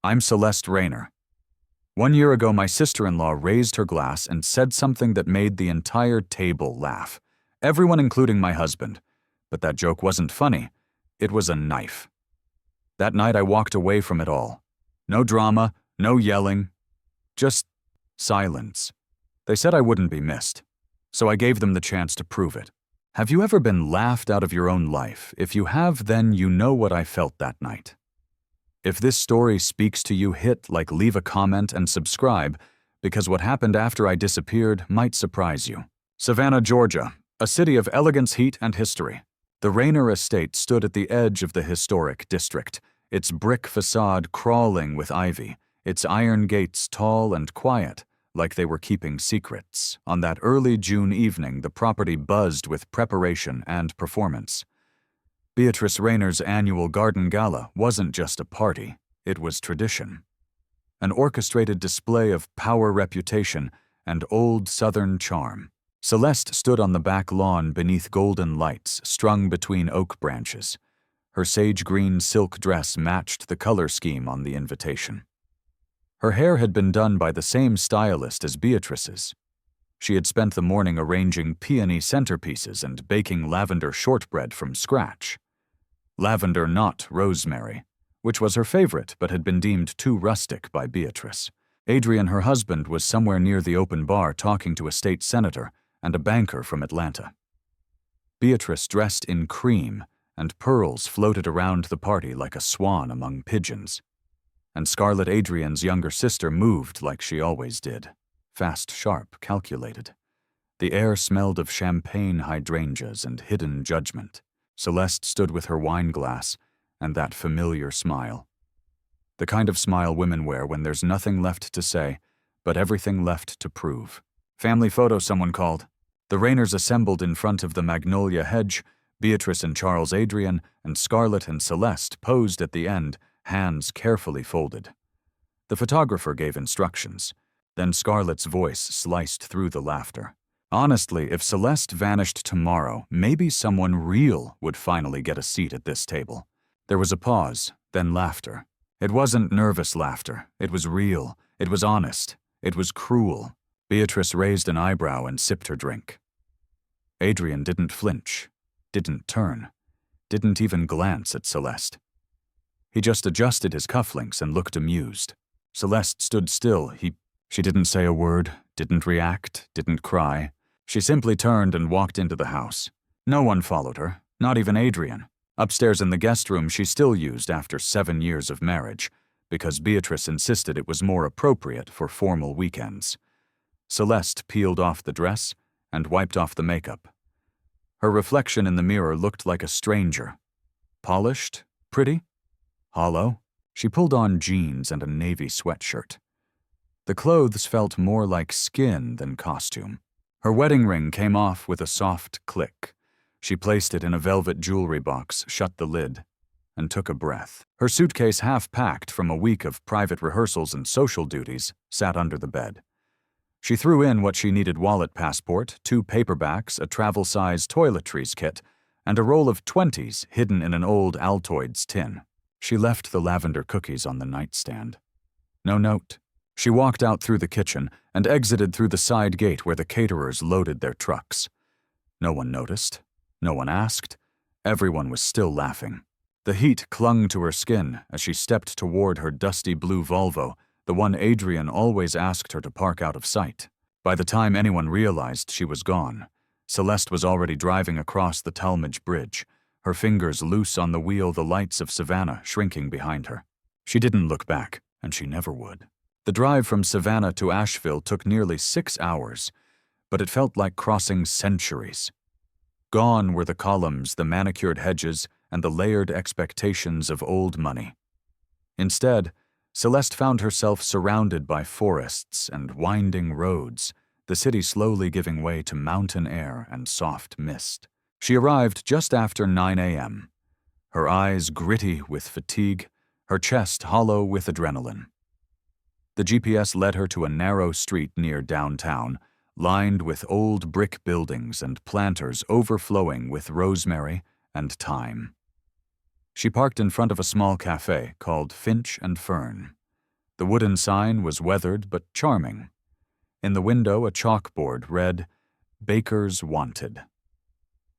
I'm Celeste Raynor. 1 year ago, my sister-in-law raised her glass and said something that made the entire table laugh. Everyone, including my husband. But that joke wasn't funny. It was a knife. That night, I walked away from it all. No drama, no yelling, just silence. They said I wouldn't be missed, so I gave them the chance to prove it. Have you ever been laughed out of your own life? If you have, then you know what I felt that night. If this story speaks to you, leave a comment and subscribe, because what happened after I disappeared might surprise you. Savannah, Georgia, a city of elegance, heat, and history. The Raynor estate stood at the edge of the historic district, its brick facade crawling with ivy, its iron gates tall and quiet, like they were keeping secrets. On that early June evening, the property buzzed with preparation and performance. Beatrice Raynor's annual garden gala wasn't just a party, it was tradition. An orchestrated display of power, reputation, and old Southern charm. Celeste stood on the back lawn beneath golden lights strung between oak branches. Her sage-green silk dress matched the color scheme on the invitation. Her hair had been done by the same stylist as Beatrice's. She had spent the morning arranging peony centerpieces and baking lavender shortbread from scratch. Lavender, not rosemary, which was her favorite but had been deemed too rustic by Beatrice. Adrian, her husband, was somewhere near the open bar talking to a state senator and a banker from Atlanta. Beatrice dressed in cream, and pearls floated around the party like a swan among pigeons. And Scarlett, Adrian's younger sister, moved like she always did. Fast, sharp, calculated. The air smelled of champagne hydrangeas and hidden judgment. Celeste stood with her wine glass and that familiar smile. The kind of smile women wear when there's nothing left to say, but everything left to prove. Family photo, someone called. The Raynors assembled in front of the magnolia hedge. Beatrice and Charles Adrian and Scarlett and Celeste posed at the end, hands carefully folded. The photographer gave instructions. Then Scarlett's voice sliced through the laughter. Honestly, if Celeste vanished tomorrow, maybe someone real would finally get a seat at this table. There was a pause, then laughter. It wasn't nervous laughter. It was real. It was honest. It was cruel. Beatrice raised an eyebrow and sipped her drink. Adrian didn't flinch, didn't turn, didn't even glance at Celeste. He just adjusted his cufflinks and looked amused. Celeste stood still. She didn't say a word, didn't react, didn't cry. She simply turned and walked into the house. No one followed her, not even Adrian. Upstairs in the guest room she still used after 7 years of marriage, because Beatrice insisted it was more appropriate for formal weekends. Celeste peeled off the dress and wiped off the makeup. Her reflection in the mirror looked like a stranger. Polished, pretty, hollow. She pulled on jeans and a navy sweatshirt. The clothes felt more like skin than costume. Her wedding ring came off with a soft click. She placed it in a velvet jewelry box, shut the lid, and took a breath. Her suitcase, half packed from a week of private rehearsals and social duties, sat under the bed. She threw in what she needed: wallet, passport, 2 paperbacks, a travel-size toiletries kit, and a roll of 20s hidden in an old Altoids tin. She left the lavender cookies on the nightstand. No note. She walked out through the kitchen and exited through the side gate where the caterers loaded their trucks. No one noticed. No one asked. Everyone was still laughing. The heat clung to her skin as she stepped toward her dusty blue Volvo, the one Adrian always asked her to park out of sight. By the time anyone realized she was gone, Celeste was already driving across the Talmadge Bridge, her fingers loose on the wheel, the lights of Savannah shrinking behind her. She didn't look back, and she never would. The drive from Savannah to Asheville took nearly 6 hours, but it felt like crossing centuries. Gone were the columns, the manicured hedges, and the layered expectations of old money. Instead, Celeste found herself surrounded by forests and winding roads, the city slowly giving way to mountain air and soft mist. She arrived just after 9 a.m., her eyes gritty with fatigue, her chest hollow with adrenaline. The GPS led her to a narrow street near downtown, lined with old brick buildings and planters overflowing with rosemary and thyme. She parked in front of a small café called Finch and Fern. The wooden sign was weathered but charming. In the window, a chalkboard read, "Bakers Wanted."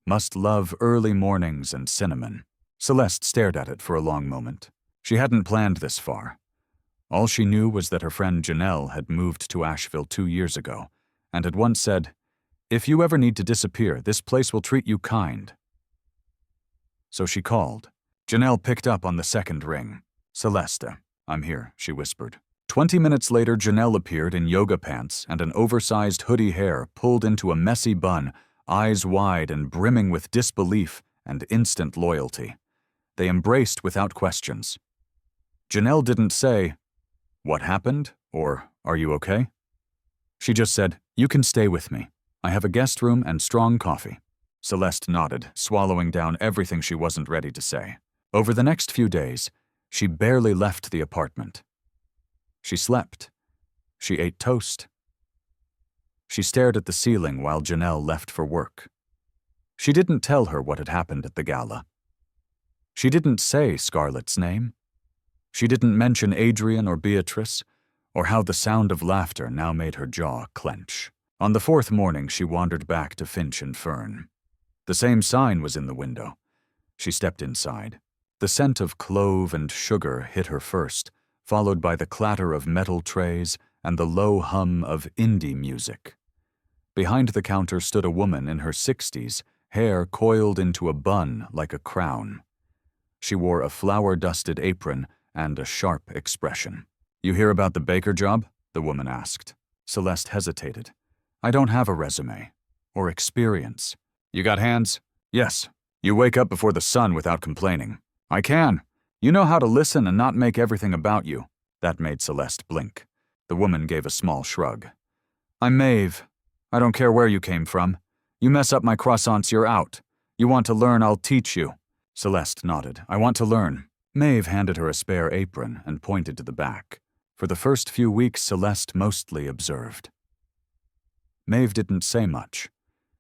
Must love early mornings and cinnamon. Celeste stared at it for a long moment. She hadn't planned this far. All she knew was that her friend Janelle had moved to Asheville 2 years ago, and had once said, "If you ever need to disappear, this place will treat you kind." So she called. Janelle picked up on the second ring. "Celeste, I'm here," she whispered. 20 minutes later, Janelle appeared in yoga pants and an oversized hoodie hair pulled into a messy bun, eyes wide and brimming with disbelief and instant loyalty. They embraced without questions. Janelle didn't say, "What happened?" or "Are you okay?" She just said, "You can stay with me. I have a guest room and strong coffee." Celeste nodded, swallowing down everything she wasn't ready to say. Over the next few days, she barely left the apartment. She slept. She ate toast. She stared at the ceiling while Janelle left for work. She didn't tell her what had happened at the gala. She didn't say Scarlett's name. She didn't mention Adrian or Beatrice, or how the sound of laughter now made her jaw clench. On the fourth morning, she wandered back to Finch and Fern. The same sign was in the window. She stepped inside. The scent of clove and sugar hit her first, followed by the clatter of metal trays and the low hum of indie music. Behind the counter stood a woman in her 60s, hair coiled into a bun like a crown. She wore a flour-dusted apron and a sharp expression. "You hear about the baker job?" the woman asked. Celeste hesitated. "I don't have a resume. Or experience." "You got hands?" "Yes. You wake up before the sun without complaining." "I can. You know how to listen and not make everything about you." That made Celeste blink. The woman gave a small shrug. "I'm Maeve. I don't care where you came from. You mess up my croissants, you're out. You want to learn, I'll teach you." Celeste nodded. "I want to learn." Maeve handed her a spare apron and pointed to the back. For the first few weeks, Celeste mostly observed. Maeve didn't say much.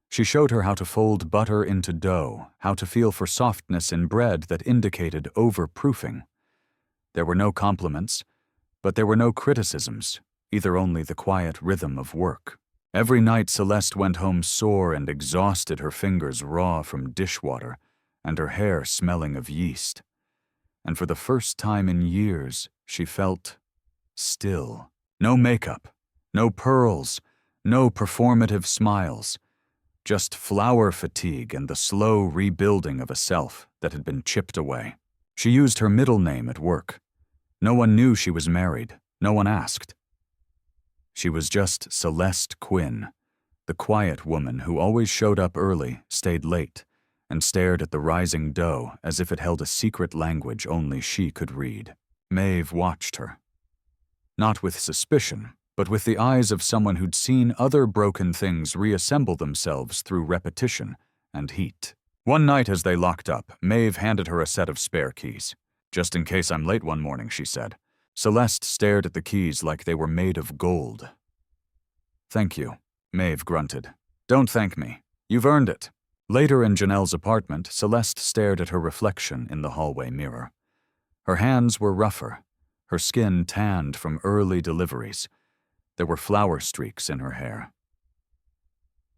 She showed her how to fold butter into dough, how to feel for softness in bread that indicated overproofing. There were no compliments, but there were no criticisms, either only the quiet rhythm of work. Every night Celeste went home sore and exhausted, her fingers raw from dishwater, and her hair smelling of yeast. And for the first time in years, she felt still. No makeup, no pearls, no performative smiles. Just flower fatigue and the slow rebuilding of a self that had been chipped away. She used her middle name at work. No one knew she was married. No one asked. She was just Celeste Quinn, the quiet woman who always showed up early, stayed late, and stared at the rising dough as if it held a secret language only she could read. Maeve watched her. Not with suspicion, but with the eyes of someone who'd seen other broken things reassemble themselves through repetition and heat. One night as they locked up, Maeve handed her a set of spare keys. "Just in case I'm late one morning," she said. Celeste stared at the keys like they were made of gold. "Thank you," Maeve grunted. "Don't thank me. You've earned it." Later in Janelle's apartment, Celeste stared at her reflection in the hallway mirror. Her hands were rougher, her skin tanned from early deliveries. There were flower streaks in her hair.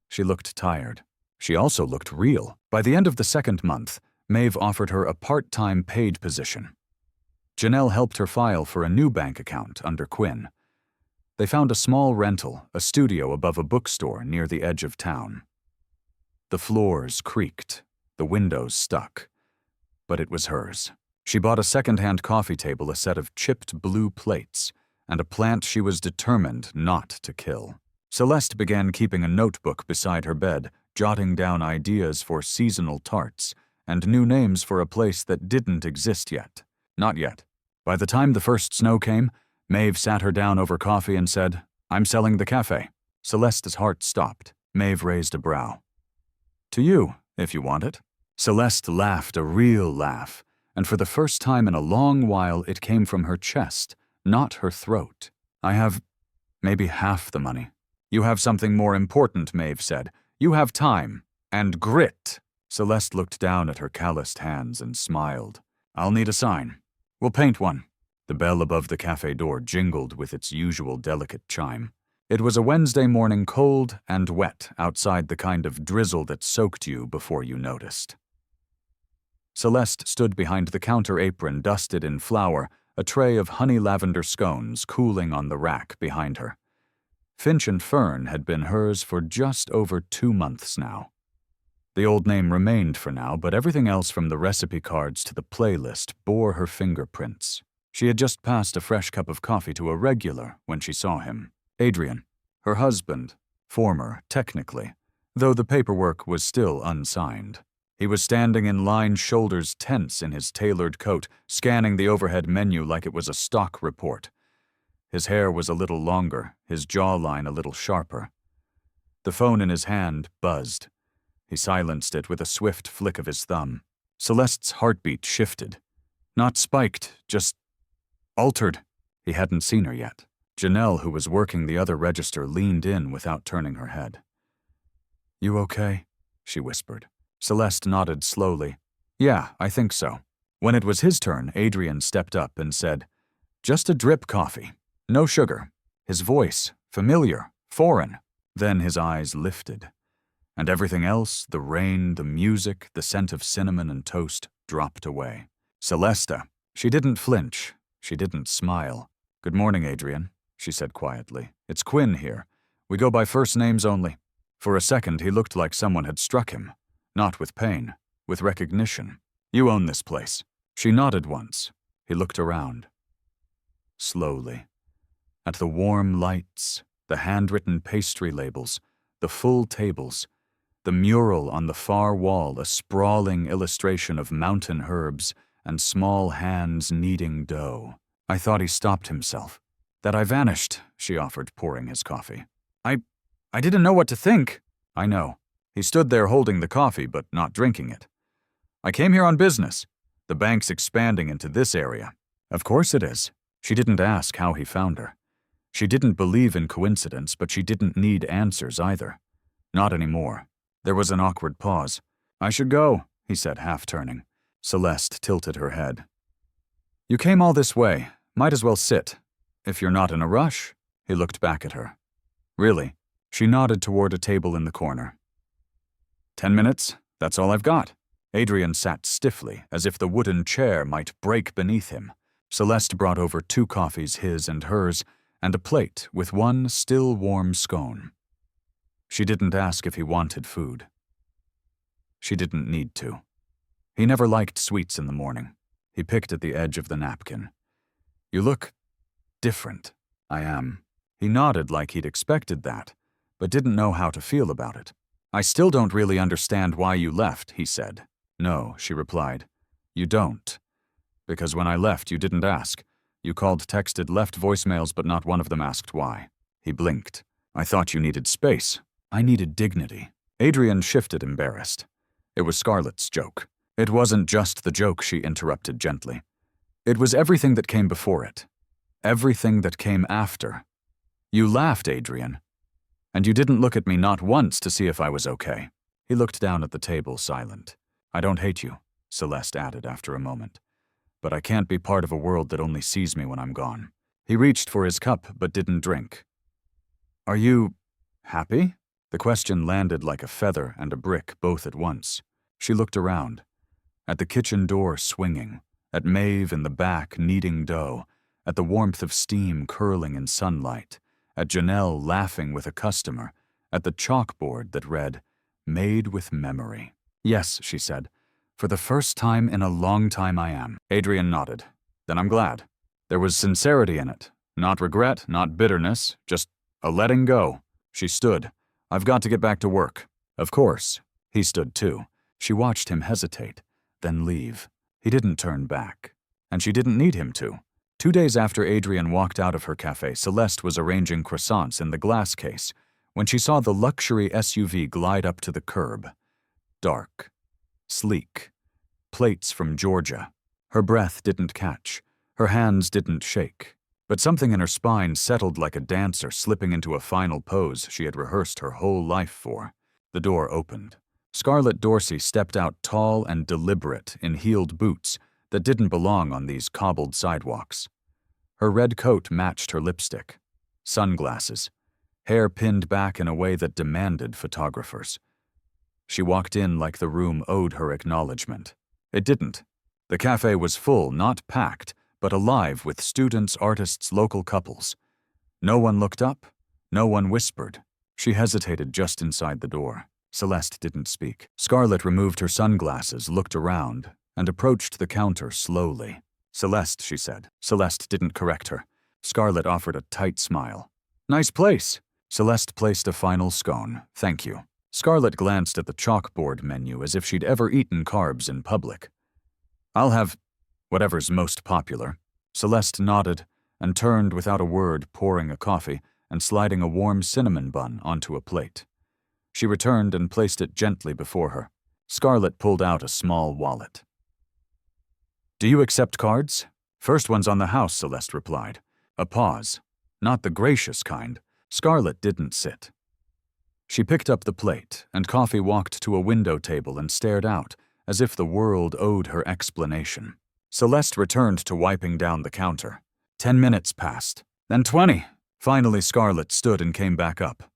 She looked tired. She also looked real. By the end of the second month, Maeve offered her a part-time paid position. Janelle helped her file for a new bank account under Quinn. They found a small rental, a studio above a bookstore near the edge of town. The floors creaked, the windows stuck, but it was hers. She bought a second-hand coffee table, a set of chipped blue plates, and a plant she was determined not to kill. Celeste began keeping a notebook beside her bed, jotting down ideas for seasonal tarts and new names for a place that didn't exist yet. Not yet. By the time the first snow came, Maeve sat her down over coffee and said, "I'm selling the café." Celeste's heart stopped. Maeve raised a brow. "To you, if you want it." Celeste laughed a real laugh, and for the first time in a long while it came from her chest, not her throat. "I have maybe half the money." "You have something more important," Maeve said. "You have time. And grit." Celeste looked down at her calloused hands and smiled. "I'll need a sign. We'll paint one." The bell above the cafe door jingled with its usual delicate chime. It was a Wednesday morning, cold and wet outside, the kind of drizzle that soaked you before you noticed. Celeste stood behind the counter apron, dusted in flour, a tray of honey lavender scones cooling on the rack behind her. Finch and Fern had been hers for just over 2 months now. The old name remained for now, but everything else from the recipe cards to the playlist bore her fingerprints. She had just passed a fresh cup of coffee to a regular when she saw him. Adrian, her husband, former, technically, though the paperwork was still unsigned. He was standing in line, shoulders tense in his tailored coat, scanning the overhead menu like it was a stock report. His hair was a little longer, his jawline a little sharper. The phone in his hand buzzed. He silenced it with a swift flick of his thumb. Celeste's heartbeat shifted. Not spiked, just altered. He hadn't seen her yet. Janelle, who was working the other register, leaned in without turning her head. "You okay?" she whispered. Celeste nodded slowly. "Yeah, I think so." When it was his turn, Adrian stepped up and said, "Just a drip coffee. No sugar." His voice, familiar, foreign. Then his eyes lifted. And everything else, the rain, the music, the scent of cinnamon and toast, dropped away. Celeste. She didn't flinch. She didn't smile. "Good morning, Adrian," she said quietly. "It's Quinn here. We go by first names only." For a second, he looked like someone had struck him. Not with pain, with recognition. "You own this place." She nodded once. He looked around. Slowly. At the warm lights, the handwritten pastry labels, the full tables, the mural on the far wall, a sprawling illustration of mountain herbs and small hands kneading dough. I thought he stopped himself. "That I vanished," she offered, pouring his coffee. I didn't know what to think." "I know." He stood there holding the coffee but not drinking it. "I came here on business. The bank's expanding into this area." "Of course it is." She didn't ask how he found her. She didn't believe in coincidence, but she didn't need answers either. Not anymore. There was an awkward pause. "I should go," he said, half turning. Celeste tilted her head. "You came all this way. Might as well sit. If you're not in a rush." He looked back at her. "Really?" She nodded toward a table in the corner. 10 minutes, that's all I've got." Adrian sat stiffly, as if the wooden chair might break beneath him. Celeste brought over 2 coffees, his and hers, and a plate with 1 still warm scone. She didn't ask if he wanted food. She didn't need to. He never liked sweets in the morning. He picked at the edge of the napkin. "You look different." "I am." He nodded like he'd expected that, but didn't know how to feel about it. "I still don't really understand why you left," he said. "No," she replied. "You don't. Because when I left, you didn't ask. You called, texted, left voicemails, but not one of them asked why." He blinked. "I thought you needed space. I needed dignity." Adrian shifted, embarrassed. It was Scarlett's joke. It wasn't just the joke, she interrupted gently. It was everything that came before it. Everything that came after. "You laughed, Adrian. And you didn't look at me not once to see if I was okay." He looked down at the table, silent. "I don't hate you," Celeste added after a moment. "But I can't be part of a world that only sees me when I'm gone." He reached for his cup but didn't drink. "Are you happy?" The question landed like a feather and a brick both at once. She looked around. At the kitchen door swinging, at Maeve in the back kneading dough, at the warmth of steam curling in sunlight, at Janelle laughing with a customer, at the chalkboard that read, "Made with memory." "Yes," she said. "For the first time in a long time I am." Adrian nodded. "Then I'm glad." There was sincerity in it. Not regret, not bitterness, just a letting go. She stood. "I've got to get back to work." "Of course." He stood too. She watched him hesitate, then leave. He didn't turn back. And she didn't need him to. 2 days after Adrian walked out of her cafe, Celeste was arranging croissants in the glass case when she saw the luxury SUV glide up to the curb. Dark. Sleek. Plates from Georgia. Her breath didn't catch. Her hands didn't shake. But something in her spine settled like a dancer slipping into a final pose she had rehearsed her whole life for. The door opened. Scarlett Dorsey stepped out tall and deliberate in heeled boots that didn't belong on these cobbled sidewalks. Her red coat matched her lipstick. Sunglasses. Hair pinned back in a way that demanded photographers. She walked in like the room owed her acknowledgement. It didn't. The cafe was full, not packed, but alive with students, artists, local couples. No one looked up. No one whispered. She hesitated just inside the door. Celeste didn't speak. Scarlett removed her sunglasses, looked around, and approached the counter slowly. "Celeste," she said. Celeste didn't correct her. Scarlett offered a tight smile. "Nice place." Celeste placed a final scone. "Thank you." Scarlett glanced at the chalkboard menu as if she'd ever eaten carbs in public. "I'll have whatever's most popular." Celeste nodded and turned without a word, pouring a coffee and sliding a warm cinnamon bun onto a plate. She returned and placed it gently before her. Scarlett pulled out a small wallet. "Do you accept cards?" "First one's on the house," Celeste replied. A pause. Not the gracious kind. Scarlett didn't sit. She picked up the plate, and Coffee walked to a window table and stared out, as if the world owed her explanation. Celeste returned to wiping down the counter. 10 minutes passed, then 20. Finally, Scarlett stood and came back up.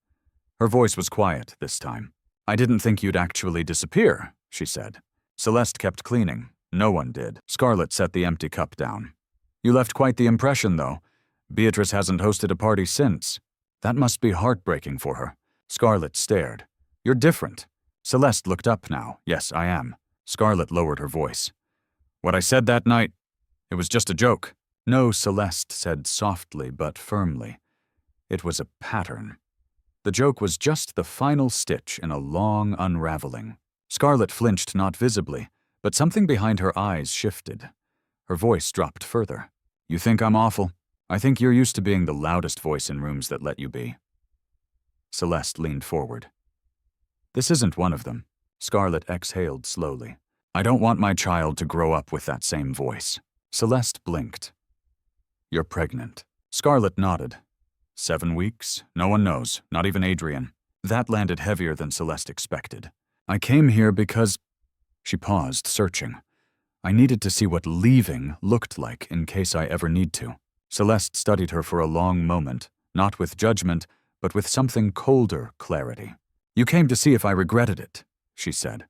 Her voice was quiet this time. "I didn't think you'd actually disappear," she said. Celeste kept cleaning. No one did. Scarlett set the empty cup down. "You left quite the impression, though. Beatrice hasn't hosted a party since. That must be heartbreaking for her." Scarlett stared. "You're different." Celeste looked up now. "Yes, I am." Scarlett lowered her voice. "What I said that night, it was just a joke." "No," Celeste said softly but firmly. It was a pattern. The joke was just the final stitch in a long unraveling. Scarlett flinched not visibly, but something behind her eyes shifted. Her voice dropped further. "You think I'm awful? I think you're used to being the loudest voice in rooms that let you be." Celeste leaned forward. "This isn't one of them." Scarlett exhaled slowly. "I don't want my child to grow up with that same voice." Celeste blinked. "You're pregnant." Scarlett nodded. 7 weeks? No one knows, not even Adrian. That landed heavier than Celeste expected. "I came here because—" She paused, searching. "I needed to see what leaving looked like in case I ever need to." Celeste studied her for a long moment, not with judgment, but with something colder clarity. "You came to see if I regretted it," she said.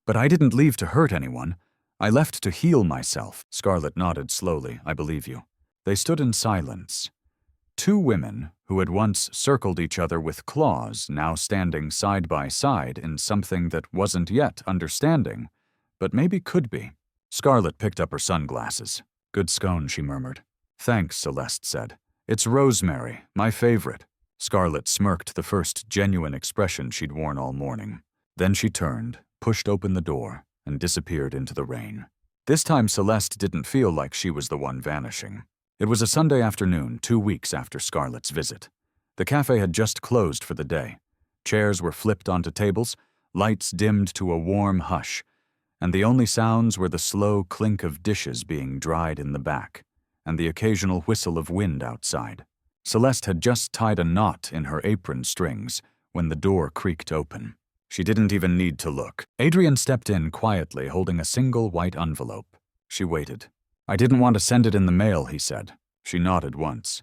"But I didn't leave to hurt anyone. I left to heal myself." Scarlett nodded slowly. "I believe you." They stood in silence. Two women who had once circled each other with claws, now standing side by side in something that wasn't yet understanding, but maybe could be. Scarlett picked up her sunglasses. "Good scone," she murmured. "Thanks," Celeste said. "It's rosemary, my favorite." Scarlett smirked, the first genuine expression she'd worn all morning. Then she turned, pushed open the door, and disappeared into the rain. This time Celeste didn't feel like she was the one vanishing. It was a Sunday afternoon, 2 weeks after Scarlett's visit. The cafe had just closed for the day. Chairs were flipped onto tables, lights dimmed to a warm hush, and the only sounds were the slow clink of dishes being dried in the back, and the occasional whistle of wind outside. Celeste had just tied a knot in her apron strings when the door creaked open. She didn't even need to look. Adrian stepped in quietly, holding a single white envelope. She waited. "I didn't want to send it in the mail," he said. She nodded once.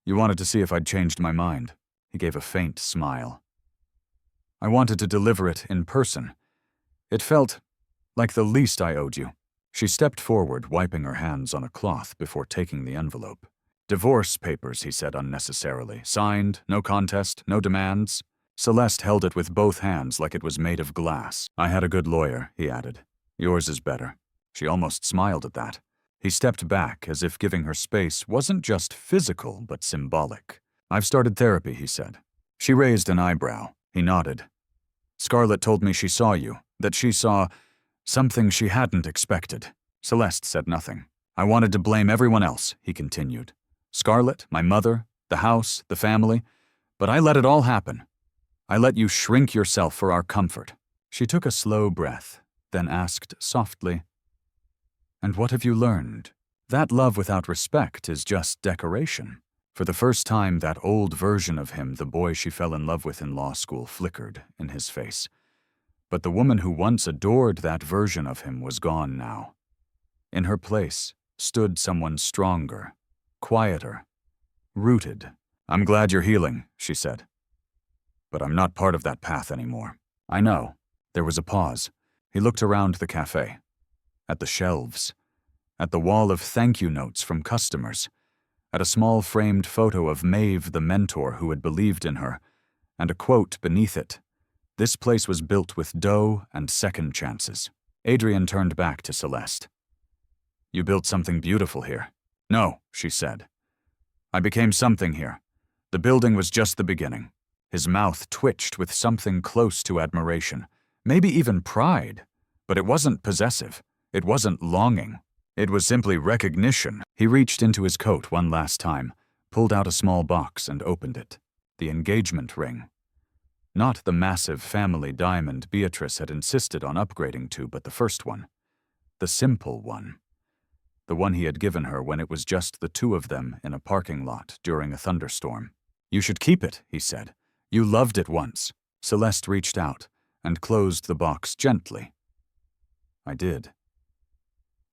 "You wanted to see if I'd changed my mind." He gave a faint smile. "I wanted to deliver it in person. It felt like the least I owed you." She stepped forward, wiping her hands on a cloth before taking the envelope. "Divorce papers," he said unnecessarily. "Signed, no contest, no demands." Celeste held it with both hands like it was made of glass. "I had a good lawyer," he added. "Yours is better." She almost smiled at that. He stepped back, as if giving her space wasn't just physical, but symbolic. "I've started therapy," he said. She raised an eyebrow. He nodded. "Scarlett told me she saw you, that she saw something she hadn't expected." Celeste said nothing. "I wanted to blame everyone else," he continued. "Scarlett, my mother, the house, the family, but I let it all happen. I let you shrink yourself for our comfort." She took a slow breath, then asked softly, "And what have you learned? That love without respect is just decoration." For the first time, that old version of him, the boy she fell in love with in law school, flickered in his face. But the woman who once adored that version of him was gone now. In her place stood someone stronger, quieter, rooted. "I'm glad you're healing," she said. "But I'm not part of that path anymore." "I know." There was a pause. He looked around the cafe, at the shelves, at the wall of thank you notes from customers, at a small framed photo of Maeve, the mentor who had believed in her, and a quote beneath it. This place was built with dough and second chances. Adrian turned back to Celeste. "You built something beautiful here." "No," she said. "I became something here. The building was just the beginning." His mouth twitched with something close to admiration, maybe even pride, but it wasn't possessive. It wasn't longing. It was simply recognition. He reached into his coat one last time, pulled out a small box and opened it. The engagement ring. Not the massive family diamond Beatrice had insisted on upgrading to, but the first one. The simple one. The one he had given her when it was just the two of them in a parking lot during a thunderstorm. "You should keep it," he said. "You loved it once." Celeste reached out and closed the box gently. "I did.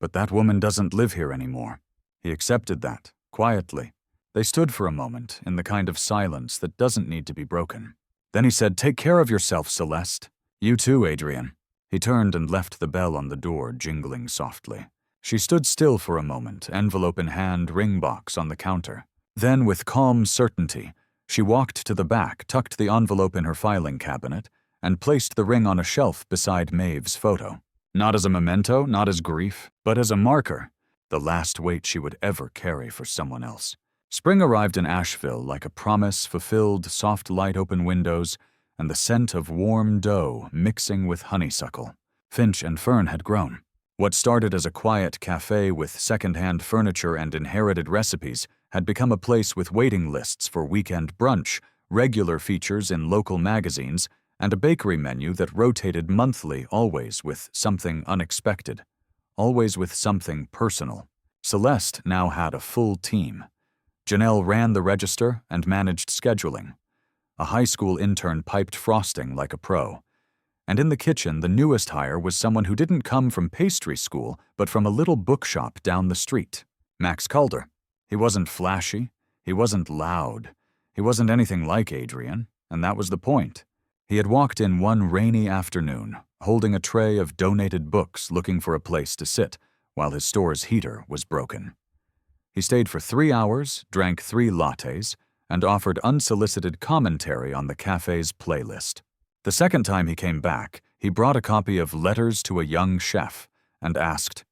But that woman doesn't live here anymore." He accepted that, quietly. They stood for a moment in the kind of silence that doesn't need to be broken. Then he said, "Take care of yourself, Celeste." "You too, Adrian." He turned and left the bell on the door jingling softly. She stood still for a moment, envelope in hand, ring box on the counter. Then, with calm certainty, she walked to the back, tucked the envelope in her filing cabinet, and placed the ring on a shelf beside Maeve's photo. Not as a memento, not as grief, but as a marker, the last weight she would ever carry for someone else. Spring arrived in Asheville like a promise fulfilled, soft light open windows, and the scent of warm dough mixing with honeysuckle. Finch and fern had grown. What started as a quiet cafe with second-hand furniture and inherited recipes had become a place with waiting lists for weekend brunch, regular features in local magazines, and a bakery menu that rotated monthly, always with something unexpected, always with something personal. Celeste now had a full team. Janelle ran the register and managed scheduling. A high school intern piped frosting like a pro. And in the kitchen, the newest hire was someone who didn't come from pastry school, but from a little bookshop down the street. Max Calder. He wasn't flashy. He wasn't loud. He wasn't anything like Adrian, and that was the point. He had walked in one rainy afternoon, holding a tray of donated books looking for a place to sit, while his store's heater was broken. He stayed for 3 hours, drank 3 lattes, and offered unsolicited commentary on the cafe's playlist. The second time he came back, he brought a copy of Letters to a Young Chef and asked,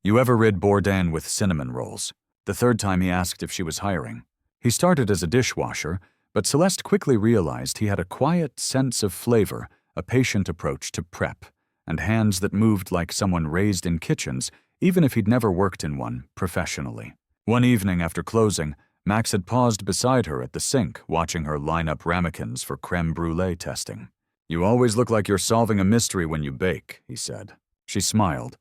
"You ever rid Bourdain with cinnamon rolls?" The third time he asked if she was hiring. He started as a dishwasher, but Celeste quickly realized he had a quiet sense of flavor, a patient approach to prep, and hands that moved like someone raised in kitchens, even if he'd never worked in one professionally. One evening after closing, Max had paused beside her at the sink, watching her line up ramekins for creme brulee testing. "You always look like you're solving a mystery when you bake," he said. She smiled.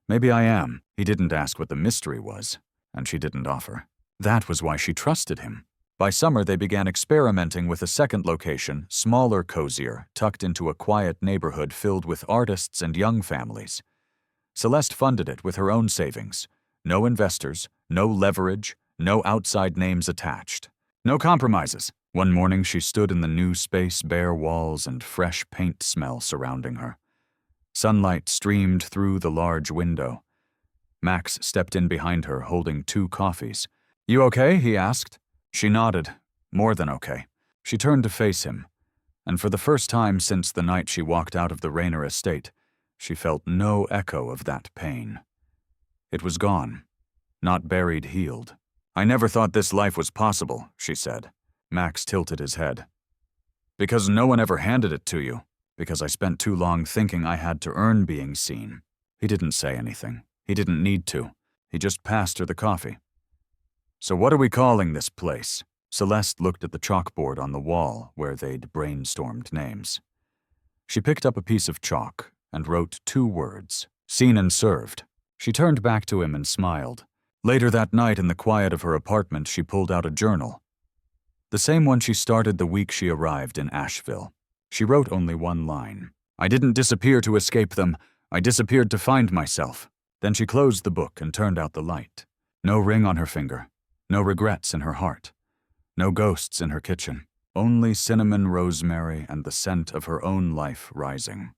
"Maybe I am." He didn't ask what the mystery was, and she didn't offer. That was why she trusted him. By summer, they began experimenting with a second location, smaller, cozier, tucked into a quiet neighborhood filled with artists and young families. Celeste funded it with her own savings. No investors, no leverage, no outside names attached. No compromises. One morning, she stood in the new space, bare walls and fresh paint smell surrounding her. Sunlight streamed through the large window. Max stepped in behind her, holding 2 coffees. "You okay?" he asked. She nodded. More than okay. She turned to face him, and for the first time since the night she walked out of the Raynor estate, she felt no echo of that pain. It was gone, not buried, healed. "I never thought this life was possible," she said. Max tilted his head. "Because no one ever handed it to you. Because I spent too long thinking I had to earn being seen." He didn't say anything. He didn't need to. He just passed her the coffee. "So what are we calling this place?" Celeste looked at the chalkboard on the wall where they'd brainstormed names. She picked up a piece of chalk and wrote 2 words, "Seen and served." She turned back to him and smiled. Later that night in the quiet of her apartment, she pulled out a journal. The same one she started the week she arrived in Asheville. She wrote only 1 line. "I didn't disappear to escape them. I disappeared to find myself." Then she closed the book and turned out the light. No ring on her finger. No regrets in her heart. No ghosts in her kitchen. Only cinnamon, rosemary, and the scent of her own life rising.